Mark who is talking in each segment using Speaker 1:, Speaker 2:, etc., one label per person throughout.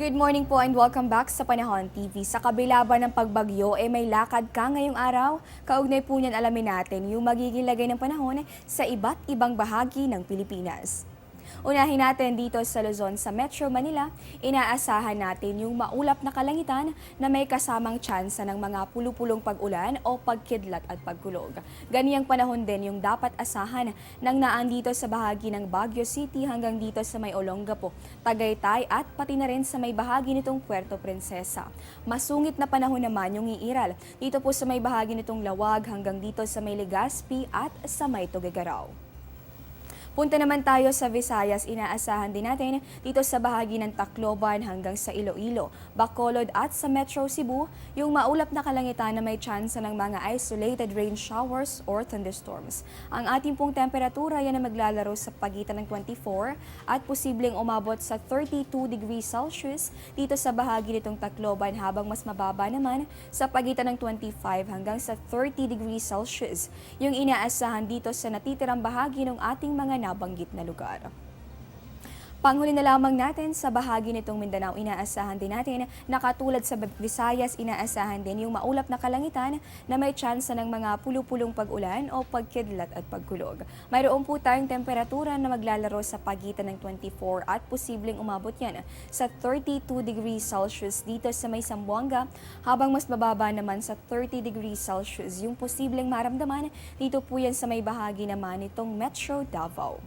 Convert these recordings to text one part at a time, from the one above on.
Speaker 1: Good morning po and welcome back sa Panahon TV. Sa kabila ba ng pagbagyo, may lakad ka ngayong araw? Kaugnay po niyan alamin natin yung magiging lagay ng panahon sa iba't ibang bahagi ng Pilipinas. Unahin natin dito sa Luzon, sa Metro Manila, inaasahan natin yung maulap na kalangitan na may kasamang tsansa ng mga pulupulong pag-ulan o pagkidlat at pagkulog. Ganiyang panahon din yung dapat asahan ng naandito sa bahagi ng Baguio City hanggang dito sa may Olongapo, Tagaytay at pati na rin sa may bahagi nitong Puerto Princesa. Masungit na panahon naman yung iiral dito po sa may bahagi nitong Lawag hanggang dito sa may Legazpi at sa may Tuguegarao. Punta naman tayo sa Visayas, inaasahan din natin dito sa bahagi ng Tacloban hanggang sa Iloilo, Bacolod at sa Metro Cebu, yung maulap na kalangitan na may tsansa ng mga isolated rain showers or thunderstorms. Ang ating pong temperatura yan na maglalaro sa pagitan ng 24 at posibleng umabot sa 32 degrees Celsius dito sa bahagi nitong Tacloban habang mas mababa naman sa pagitan ng 25 hanggang sa 30 degrees Celsius. Yung inaasahan dito sa natitirang bahagi ng ating mga nabanggit na lugar. Panghuli na lamang natin sa bahagi nitong Mindanao, inaasahan din natin na katulad sa Visayas, inaasahan din yung maulap na kalangitan na may tsansa ng mga pulupulong pag-ulan o pagkidlat at pagkulog. Mayroon po tayong temperatura na maglalaro sa pagitan ng 24 at posibleng umabot yan sa 32 degrees Celsius dito sa may Zamboanga, habang mas bababa naman sa 30 degrees Celsius yung posibleng maramdaman dito po yan sa may bahagi naman nitong Metro Davao.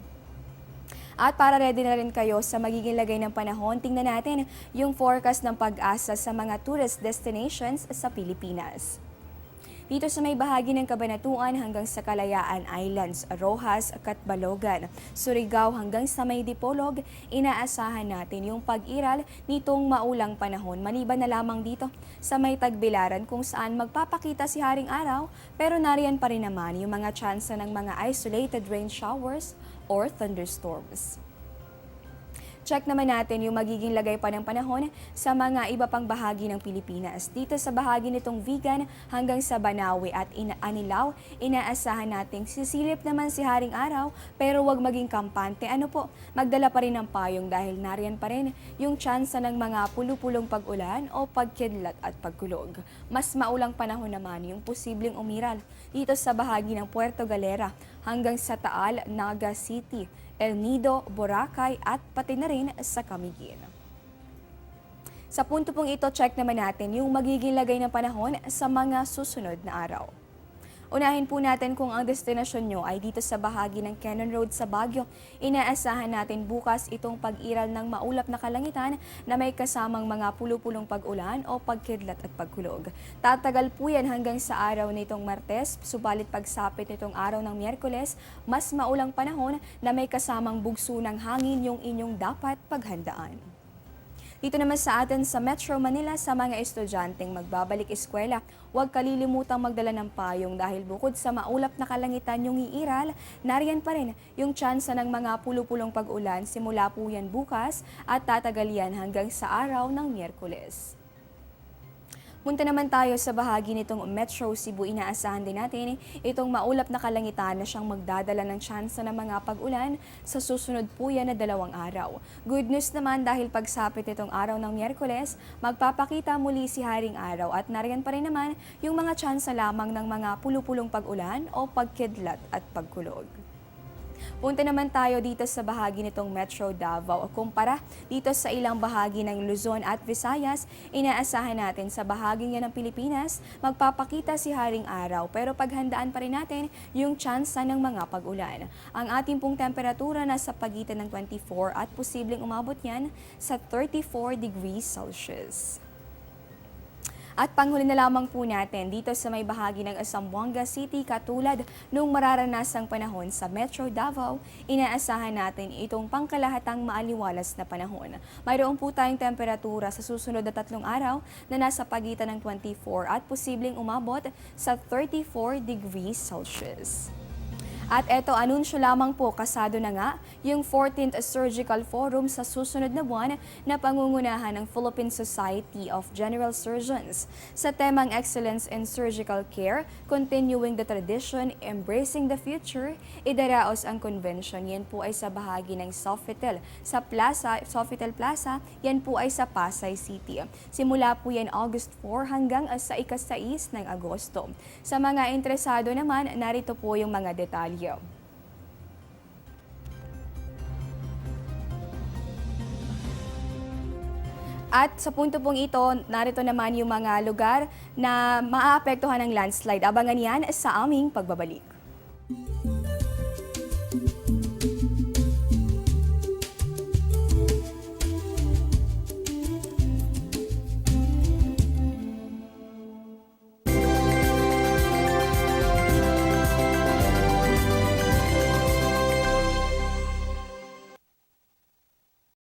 Speaker 1: At para ready na rin kayo sa magiging lagay ng panahon, tingnan natin yung forecast ng Pag-asa sa mga tourist destinations sa Pilipinas. Dito sa may bahagi ng Cabanatuan hanggang sa Kalayaan Islands, Rojas, Catbalogan, Surigao hanggang sa may Dipolog, inaasahan natin yung pag-iral nitong maulang panahon. Maliban na lamang dito sa may Tagbilaran kung saan magpapakita si Haring Araw, pero nariyan pa rin naman yung mga tsansa ng mga isolated rain showers or thunderstorms. Check naman natin yung magiging lagay pa ng panahon sa mga iba pang bahagi ng Pilipinas. Dito sa bahagi nitong Vigan hanggang sa Banawe at Anilao, inaasahan nating sisilip naman si Haring Araw pero wag maging kampante. Magdala pa rin ng payong dahil nariyan pa rin yung tsansa ng mga pulupulong pag-ulan o pagkidlat at pagkulog. Mas maulang panahon naman yung posibleng umiral dito sa bahagi ng Puerto Galera hanggang sa Taal, Naga City, El Nido, Boracay at pati na rin sa Camiguin. Sa punto pong ito, check naman natin yung magiging lagay ng panahon sa mga susunod na araw. Unahin po natin kung ang destinasyon nyo ay dito sa bahagi ng Cannon Road sa Baguio. Inaasahan natin bukas itong pag-iral ng maulap na kalangitan na may kasamang mga pulupulong pag-ulan o pagkidlat at pagkulog. Tatagal po yan hanggang sa araw nitong Martes, subalit pagsapit nitong araw ng Miyerkules, mas maulang panahon na may kasamang bugso ng hangin yung inyong dapat paghandaan. Dito naman sa atin sa Metro Manila, sa mga estudyanteng magbabalik eskwela, huwag kalilimutang magdala ng payong dahil bukod sa maulap na kalangitan yung iiral, nariyan pa rin yung tsansa ng mga pulupulong pag-ulan simula po yan bukas at tatagal yan hanggang sa araw ng Miyerkules. Punta naman tayo sa bahagi nitong Metro Cebu. Inaasahan din natin itong maulap na kalangitan na siyang magdadala ng tsansa ng mga pag-ulan sa susunod po yan na 2 araw. Good news naman dahil pagsapit nitong araw ng Miyerkules, magpapakita muli si Haring Araw at nariyan pa rin naman yung mga tsansa lamang ng mga pulupulong pag-ulan o pagkidlat at pagkulog. Punta naman tayo dito sa bahagi nitong Metro Davao. Kumpara dito sa ilang bahagi ng Luzon at Visayas, inaasahan natin sa bahaging yan ng Pilipinas, magpapakita si Haring Araw pero paghandaan pa rin natin yung tsansa ng mga pag-ulan. Ang ating pong temperatura nasa pagitan ng 24 at posibleng umabot yan sa 34 degrees Celsius. At panghuli na lamang po natin dito sa may bahagi ng Zamboanga City, katulad nung mararanasang panahon sa Metro Davao, inaasahan natin itong pangkalahatang maaliwalas na panahon. Mayroon po tayong temperatura sa susunod na 3 araw na nasa pagitan ng 24 at posibleng umabot sa 34 degrees Celsius. At eto, anunsyo lamang po, kasado na nga yung 14th Surgical Forum sa susunod na buwan na pangungunahan ng Philippine Society of General Surgeons. Sa temang Excellence in Surgical Care, Continuing the Tradition, Embracing the Future, idaraos ang convention. Yan po ay sa bahagi ng Sofitel Plaza, yan po ay sa Pasay City. Simula po yan August 4 hanggang sa ika-6 ng Agosto. Sa mga interesado naman, narito po yung mga detalye. At sa punto pong ito, narito naman yung mga lugar na maaapektuhan ng landslide. Abangan yan sa aming pagbabalik.